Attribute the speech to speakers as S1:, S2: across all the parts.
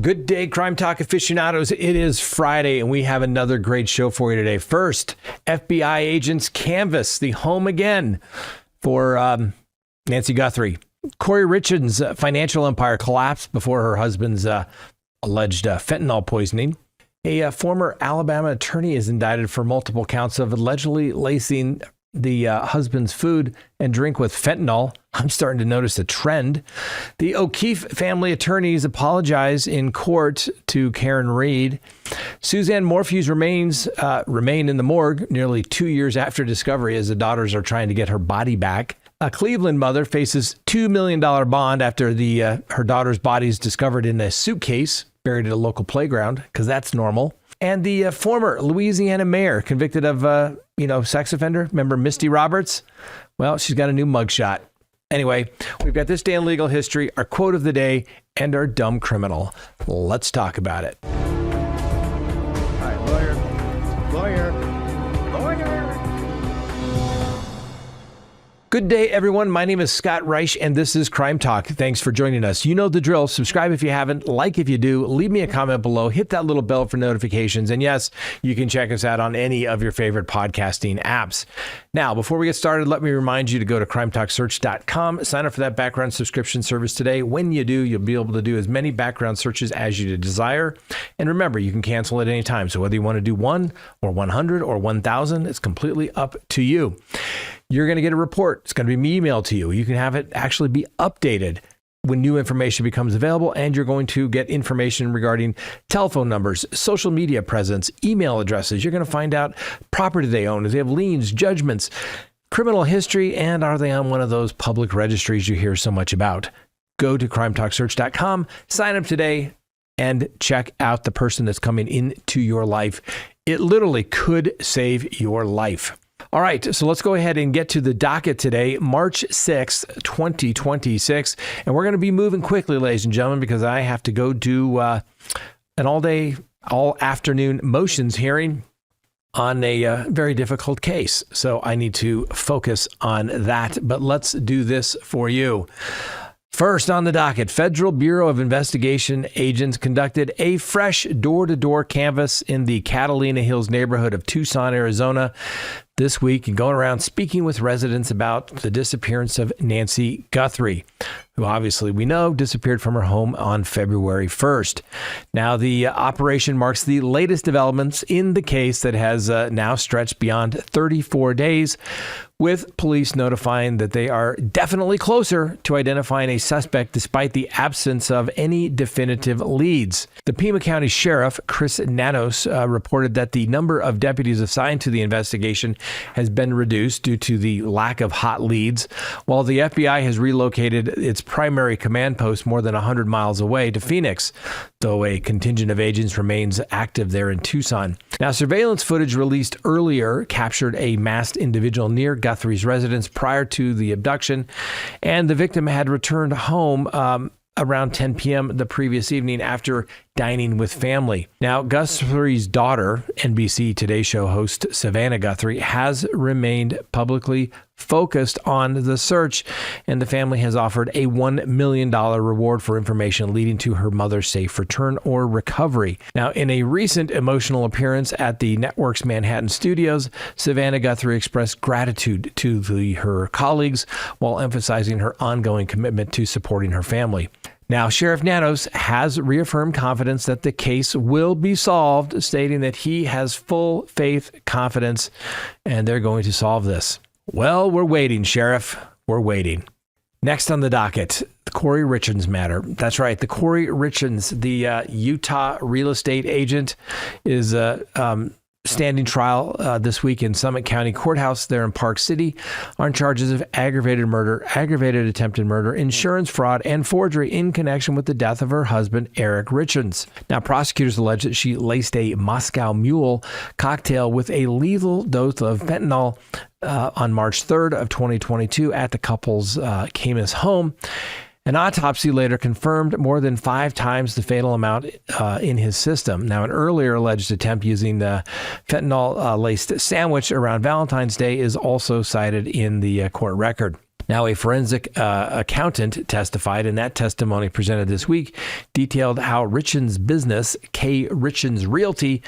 S1: Good day, Crime Talk aficionados. It is Friday, and we have another great show for you today. First, FBI agents canvass the home again for Nancy Guthrie. Kouri Richins' financial empire collapsed before her husband's alleged fentanyl poisoning. A former Alabama attorney is indicted for multiple counts of allegedly lacing the husband's food and drink with fentanyl. I'm starting to notice a trend. The O'Keefe family attorneys apologize in court to Karen Reed. Suzanne Morphew's remains remain in the morgue nearly 2 years after discovery as the daughters are trying to get her body back. A Cleveland mother faces $2 million bond after her daughter's body is discovered in a suitcase buried at a local playground, because that's normal. And the former Louisiana mayor convicted of, sex offender, remember Misty Roberts? Well, she's got a new mugshot. Anyway, we've got this day in legal history, our quote of the day, and our dumb criminal. Let's talk about it.
S2: All right, lawyer.
S1: Good day, everyone. My name is Scott Reich, and this is Crime Talk. Thanks for joining us. You know the drill. Subscribe if you haven't, like if you do, leave me a comment below, hit that little bell for notifications, and yes, you can check us out on any of your favorite podcasting apps. Now, before we get started, let me remind you to go to crimetalksearch.com, sign up for that background subscription service today. When you do, you'll be able to do as many background searches as you desire. And remember, you can cancel at any time. So whether you want to do 1 or 100 or 1,000, it's completely up to you. You're going to get a report. It's going to be emailed to you. You can have it actually be updated when new information becomes available, and you're going to get information regarding telephone numbers, social media presence, email addresses. You're going to find out property they own, if they have liens, judgments, criminal history, and are they on one of those public registries you hear so much about. Go to crimetalksearch.com, sign up today, and check out the person that's coming into your life. It literally could save your life. All right, so let's go ahead and get to the docket today, March 6th, 2026. And we're going to be moving quickly, ladies and gentlemen, because I have to go do an all afternoon motions hearing on a very difficult case. So I need to focus on that. But let's do this for you. First on the docket, Federal Bureau of Investigation agents conducted a fresh door-to-door canvass in the Catalina Hills neighborhood of Tucson, Arizona this week, and going around speaking with residents about the disappearance of Nancy Guthrie, who obviously we know disappeared from her home on February 1st. Now, the operation marks the latest developments in the case that has now stretched beyond 34 days, with police notifying that they are definitely closer to identifying a suspect despite the absence of any definitive leads. The Pima County Sheriff, Chris Nanos, reported that the number of deputies assigned to the investigation has been reduced due to the lack of hot leads, while the FBI has relocated its primary command post more than 100 miles away to Phoenix, though a contingent of agents remains active there in Tucson. Now, surveillance footage released earlier captured a masked individual near Guthrie's residence prior to the abduction, and the victim had returned home around 10 p.m. the previous evening after dining with family. Now, Guthrie's daughter, NBC Today Show host Savannah Guthrie, has remained publicly focused on the search, and the family has offered a $1 million reward for information leading to her mother's safe return or recovery. Now, in a recent emotional appearance at the network's Manhattan studios, Savannah Guthrie expressed gratitude to her colleagues while emphasizing her ongoing commitment to supporting her family. Now, Sheriff Nanos has reaffirmed confidence that the case will be solved, stating that he has full faith, confidence, and they're going to solve this. Well, we're waiting, Sheriff. We're waiting. Next on the docket, the Kouri Richins matter. That's right. The Kouri Richins, the Utah real estate agent, is standing trial this week in Summit County Courthouse there in Park City on charges of aggravated murder, aggravated attempted murder, insurance fraud, and forgery in connection with the death of her husband, Eric Richins. Now, prosecutors allege that she laced a Moscow Mule cocktail with a lethal dose of fentanyl on March 3rd of 2022 at the couple's Camas home. An autopsy later confirmed more than 5 times the fatal amount in his system. Now, an earlier alleged attempt using the fentanyl-laced sandwich around Valentine's Day is also cited in the court record. Now, a forensic accountant testified, and that testimony presented this week detailed how Richins' business, Kouri Richins Realty,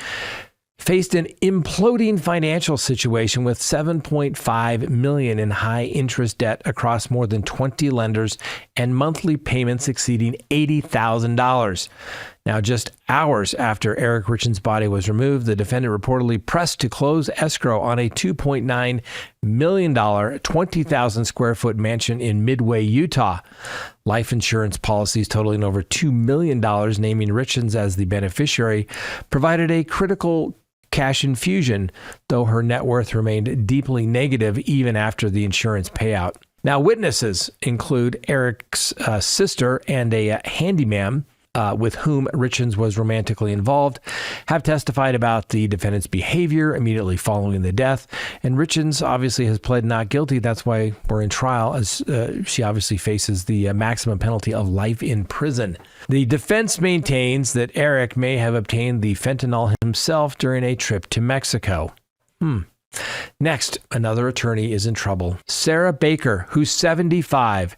S1: faced an imploding financial situation with $7.5 million in high-interest debt across more than 20 lenders and monthly payments exceeding $80,000. Now, just hours after Eric Richins' body was removed, the defendant reportedly pressed to close escrow on a $2.9 million, 20,000-square-foot mansion in Midway, Utah. Life insurance policies totaling over $2 million, naming Richins as the beneficiary, provided a critical cash infusion, though her net worth remained deeply negative even after the insurance payout. Now, witnesses include Eric's sister and a handyman with whom Richins was romantically involved, have testified about the defendant's behavior immediately following the death. And Richins obviously has pled not guilty. That's why we're in trial, as she obviously faces the maximum penalty of life in prison. The defense maintains that Eric may have obtained the fentanyl himself during a trip to Mexico. Next, another attorney is in trouble. Sarah Baker, who's 75,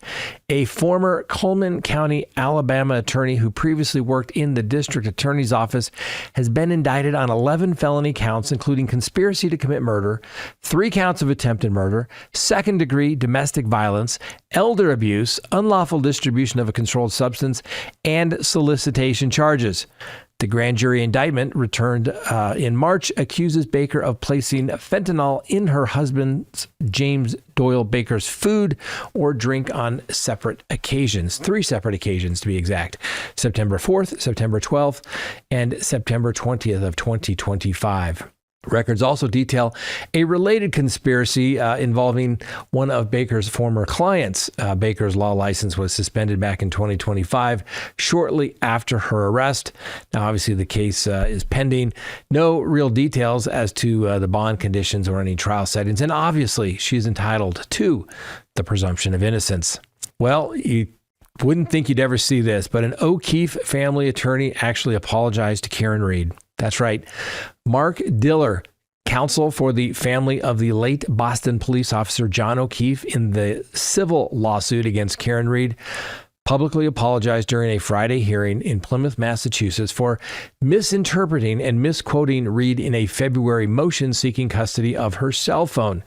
S1: a former Cullman County, Alabama attorney who previously worked in the district attorney's office, has been indicted on 11 felony counts, including conspiracy to commit murder, 3 counts of attempted murder, second-degree domestic violence, elder abuse, unlawful distribution of a controlled substance, and solicitation charges. The grand jury indictment, returned in March, accuses Baker of placing fentanyl in her husband James Doyle Baker's food or drink on separate occasions, 3 separate occasions to be exact, September 4th, September 12th, and September 20th of 2025. Records also detail a related conspiracy involving one of Baker's former clients. Baker's law license was suspended back in 2025, shortly after her arrest. Now, obviously, the case is pending. No real details as to the bond conditions or any trial settings. And obviously, she's entitled to the presumption of innocence. Well, you wouldn't think you'd ever see this, but an O'Keefe family attorney actually apologized to Karen Reed. That's right. Mark Diller, counsel for the family of the late Boston police officer John O'Keefe in the civil lawsuit against Karen Reed, publicly apologized during a Friday hearing in Plymouth, Massachusetts, for misinterpreting and misquoting Reed in a February motion seeking custody of her cell phone.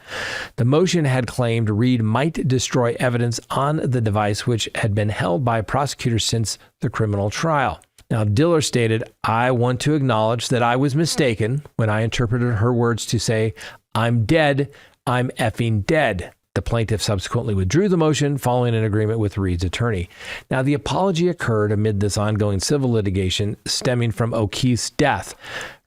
S1: The motion had claimed Reed might destroy evidence on the device, which had been held by prosecutors since the criminal trial. Now, Diller stated, "I want to acknowledge that I was mistaken when I interpreted her words to say, 'I'm dead, I'm effing dead.'" The plaintiff subsequently withdrew the motion following an agreement with Reed's attorney. Now, the apology occurred amid this ongoing civil litigation stemming from O'Keefe's death.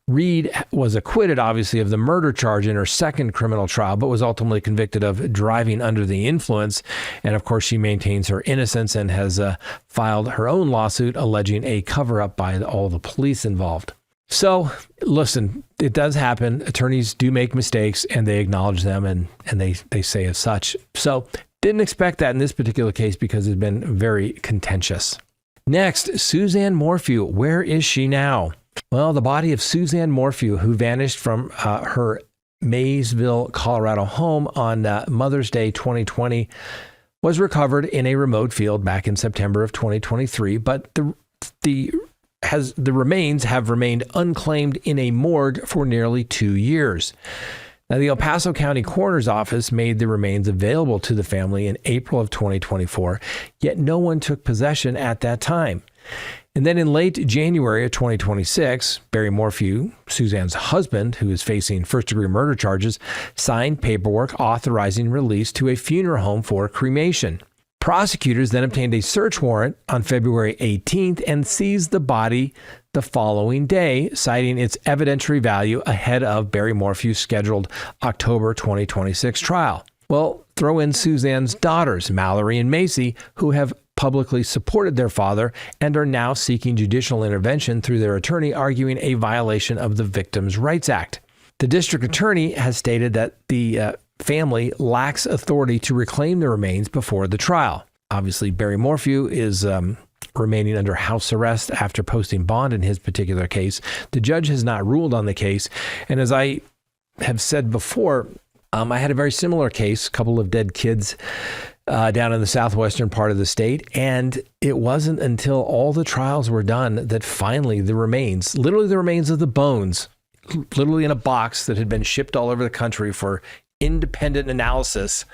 S1: Reed was acquitted, obviously, of the murder charge in her second criminal trial, but was ultimately convicted of driving under the influence. And of course, she maintains her innocence and has filed her own lawsuit alleging a cover-up by all the police involved. So, listen, it does happen. Attorneys do make mistakes, and they acknowledge them, and they say as such. So, didn't expect that in this particular case because it's been very contentious. Next, Suzanne Morphew. Where is she now? Well, the body of Suzanne Morphew, who vanished from her Maysville, Colorado home on Mother's Day 2020, was recovered in a remote field back in September of 2023, but the remains have remained unclaimed in a morgue for nearly 2 years. Now, the El Paso County Coroner's Office made the remains available to the family in April of 2024, yet no one took possession at that time. And then in late January of 2026, Barry Morphew, Suzanne's husband, who is facing first-degree murder charges, signed paperwork authorizing release to a funeral home for cremation. Prosecutors then obtained a search warrant on February 18th and seized the body the following day, citing its evidentiary value ahead of Barry Morphew's scheduled October 2026 trial. Well, throw in Suzanne's daughters, Mallory and Macy, who have publicly supported their father and are now seeking judicial intervention through their attorney, arguing a violation of the Victims' Rights Act. The district attorney has stated that the family lacks authority to reclaim the remains before the trial. Obviously, Barry Morphew is remaining under house arrest after posting bond in his particular case. The judge has not ruled on the case. And as I have said before, I had a very similar case, a couple of dead kids down in the southwestern part of the state. And it wasn't until all the trials were done that finally the remains, literally the remains of the bones, literally in a box that had been shipped all over the country for independent analysis,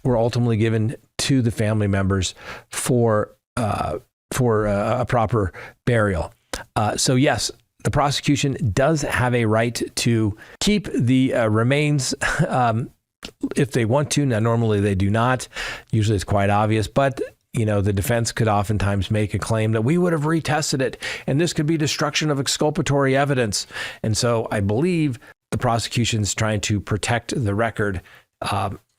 S1: were ultimately given to the family members for a proper burial. So yes, the prosecution does have a right to keep the remains if they want to. Now, normally they do not. Usually it's quite obvious, but the defense could oftentimes make a claim that we would have retested it, and this could be destruction of exculpatory evidence. And so I believe the prosecution's trying to protect the record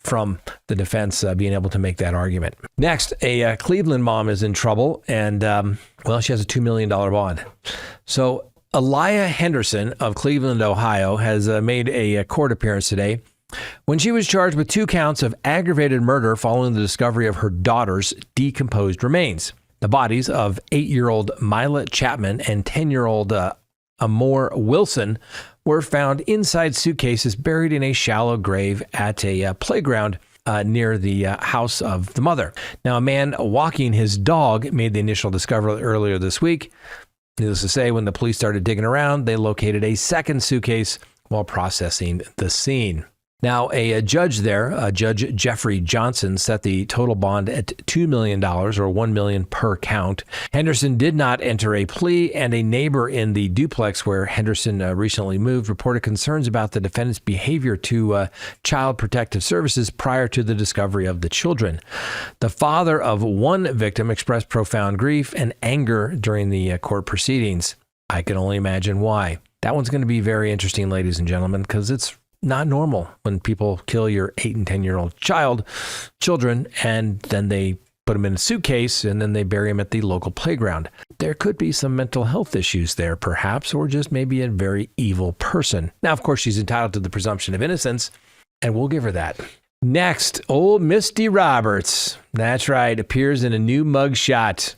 S1: from the defense being able to make that argument. Next, a Cleveland mom is in trouble, and she has a $2 million bond. So Elia Henderson of Cleveland, Ohio, has made a court appearance today when she was charged with 2 counts of aggravated murder following the discovery of her daughter's decomposed remains. The bodies of 8-year-old Mila Chapman and 10-year-old Amor Wilson were found inside suitcases buried in a shallow grave at a playground near the house of the mother. Now, a man walking his dog made the initial discovery earlier this week. Needless to say, when the police started digging around, they located a second suitcase while processing the scene. Now, a judge there, Judge Jeffrey Johnson, set the total bond at $2 million or $1 million per count. Henderson did not enter a plea, and a neighbor in the duplex where Henderson recently moved reported concerns about the defendant's behavior to Child Protective Services prior to the discovery of the children. The father of one victim expressed profound grief and anger during the court proceedings. I can only imagine why. That one's going to be very interesting, ladies and gentlemen, because it's not normal when people kill your 8 and 10-year-old children, and then they put them in a suitcase and then they bury them at the local playground. There could be some mental health issues there, perhaps, or just maybe a very evil person. Now, of course, she's entitled to the presumption of innocence, and we'll give her that. Next, old Misty Roberts. That's right, appears in a new mugshot.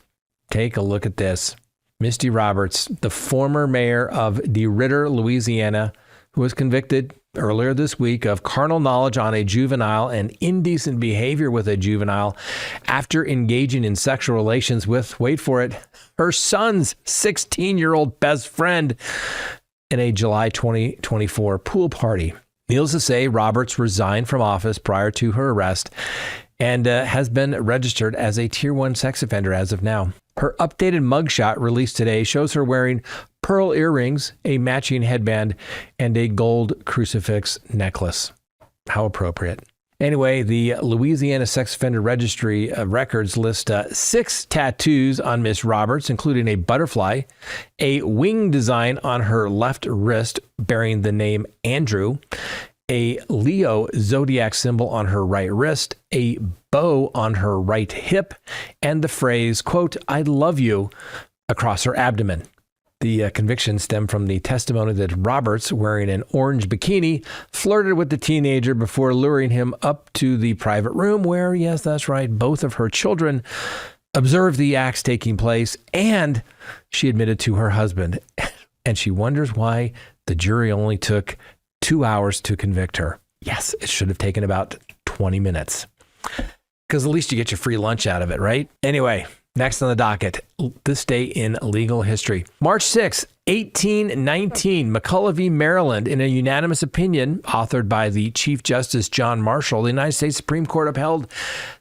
S1: Take a look at this. Misty Roberts, the former mayor of DeRidder, Louisiana, who was convicted earlier this week of carnal knowledge on a juvenile and indecent behavior with a juvenile after engaging in sexual relations with, wait for it, her son's 16-year-old best friend in a July 2024 pool party. Needless to say, Roberts resigned from office prior to her arrest and has been registered as a Tier 1 sex offender as of now. Her updated mugshot released today shows her wearing pearl earrings, a matching headband, and a gold crucifix necklace. How appropriate. Anyway, the Louisiana Sex Offender Registry records list 6 tattoos on Miss Roberts, including a butterfly, a wing design on her left wrist bearing the name Andrew, a Leo zodiac symbol on her right wrist, a bow on her right hip, and the phrase, quote, "I love you," across her abdomen. The conviction stemmed from the testimony that Roberts, wearing an orange bikini, flirted with the teenager before luring him up to the private room where, yes, that's right, both of her children observed the acts taking place, and she admitted to her husband. And she wonders why the jury only took 2 hours to convict her. Yes, it should have taken about 20 minutes. Because at least you get your free lunch out of it, right? Anyway, next on the docket, this day in legal history. March 6, 1819, McCulloch v. Maryland, in a unanimous opinion authored by the Chief Justice John Marshall, the United States Supreme Court upheld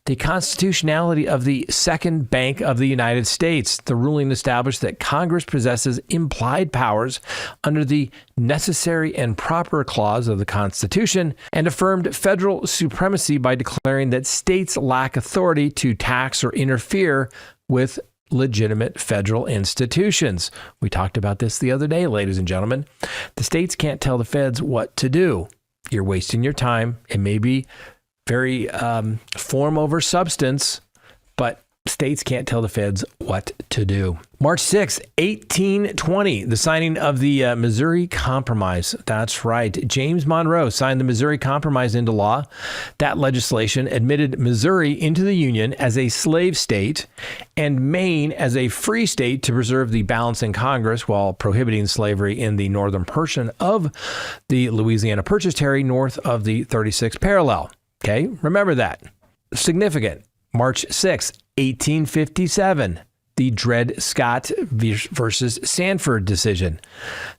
S1: the constitutionality of the Second Bank of the United States. The ruling established that Congress possesses implied powers under the necessary and proper clause of the Constitution and affirmed federal supremacy by declaring that states lack authority to tax or interfere with legitimate federal institutions. We talked about this the other day, ladies and gentlemen. The states can't tell the feds what to do. You're wasting your time. It may be very form over substance, but states can't tell the feds what to do. March 6, 1820, the signing of the Missouri Compromise. That's right. James Monroe signed the Missouri Compromise into law. That legislation admitted Missouri into the Union as a slave state and Maine as a free state to preserve the balance in Congress while prohibiting slavery in the northern portion of the Louisiana Purchase Territory north of the 36th parallel. Okay, remember that. Significant. March 6, 1857. The Dred Scott versus Sanford decision.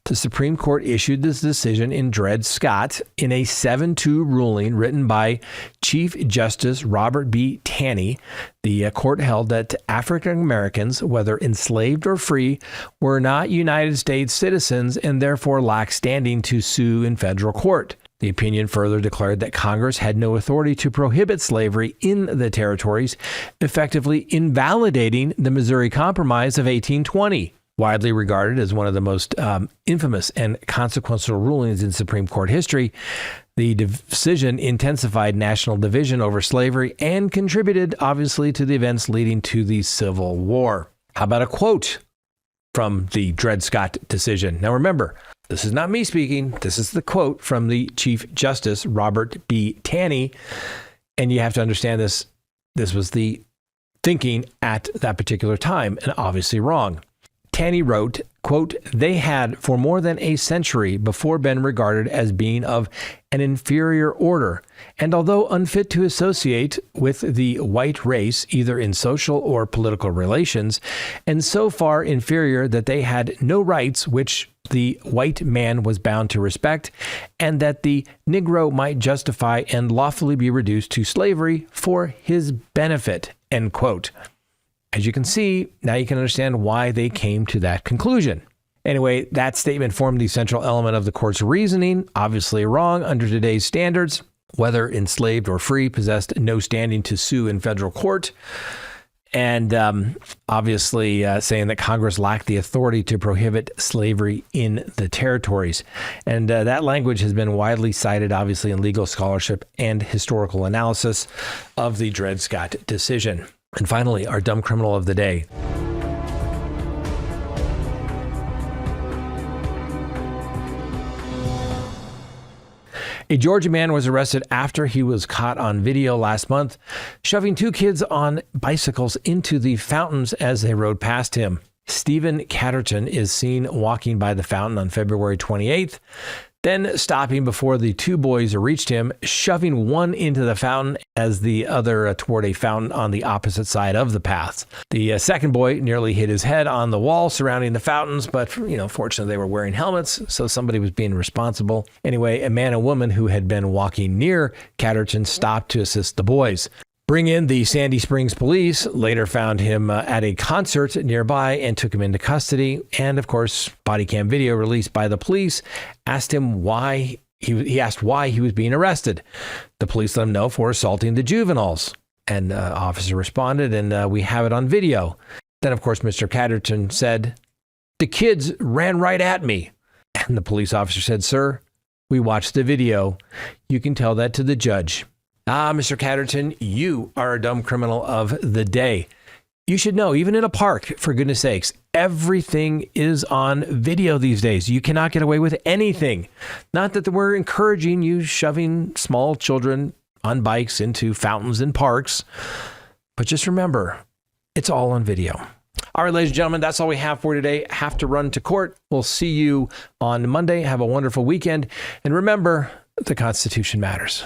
S1: The Supreme Court issued this decision in Dred Scott in a 7-2 ruling written by Chief Justice Robert B. Taney. The court held that African Americans, whether enslaved or free, were not United States citizens and therefore lacked standing to sue in federal court. The opinion further declared that Congress had no authority to prohibit slavery in the territories, effectively invalidating the Missouri Compromise of 1820. Widely regarded as one of the most infamous and consequential rulings in Supreme Court history, the decision intensified national division over slavery and contributed, obviously, to the events leading to the Civil War. How about a quote from the Dred Scott decision? Now remember, this is not me speaking. This is the quote from the Chief Justice, Robert B. Taney. And you have to understand this. This was the thinking at that particular time, and obviously wrong. Taney wrote, quote, "They had for more than a century before been regarded as being of an inferior order, and although unfit to associate with the white race, either in social or political relations, and so far inferior that they had no rights which the white man was bound to respect, and that the Negro might justify and lawfully be reduced to slavery for his benefit," end quote. As you can see, now you can understand why they came to that conclusion. Anyway, that statement formed the central element of the court's reasoning, obviously wrong under today's standards. Whether enslaved or free, possessed no standing to sue in federal court. And obviously saying that Congress lacked the authority to prohibit slavery in the territories. And that language has been widely cited, obviously, in legal scholarship and historical analysis of the Dred Scott decision. And finally, our dumb criminal of the day. A Georgia man was arrested after he was caught on video last month, shoving 2 kids on bicycles into the fountains as they rode past him. Stephen Catterton is seen walking by the fountain on February 28th, then stopping before the 2 boys reached him, shoving one into the fountain as the other toward a fountain on the opposite side of the path. The second boy nearly hit his head on the wall surrounding the fountains, but, fortunately they were wearing helmets, so somebody was being responsible. Anyway, a man and woman who had been walking near Catterton stopped to assist the boys. Bring in the Sandy Springs police, later found him at a concert nearby and took him into custody. And of course, body cam video released by the police asked him why he asked why he was being arrested. The police let him know for assaulting the juveniles. And officer responded, and we have it on video. Then, of course, Mr. Catterton said, "The kids ran right at me." And the police officer said, "Sir, we watched the video. You can tell that to the judge." Ah, Mr. Catterton, you are a dumb criminal of the day. You should know, even in a park, for goodness sakes, everything is on video these days. You cannot get away with anything. Not that we're encouraging you shoving small children on bikes into fountains and parks, but just remember, it's all on video. All right, ladies and gentlemen, that's all we have for today. Have to run to court. We'll see you on Monday. Have a wonderful weekend. And remember, the Constitution matters.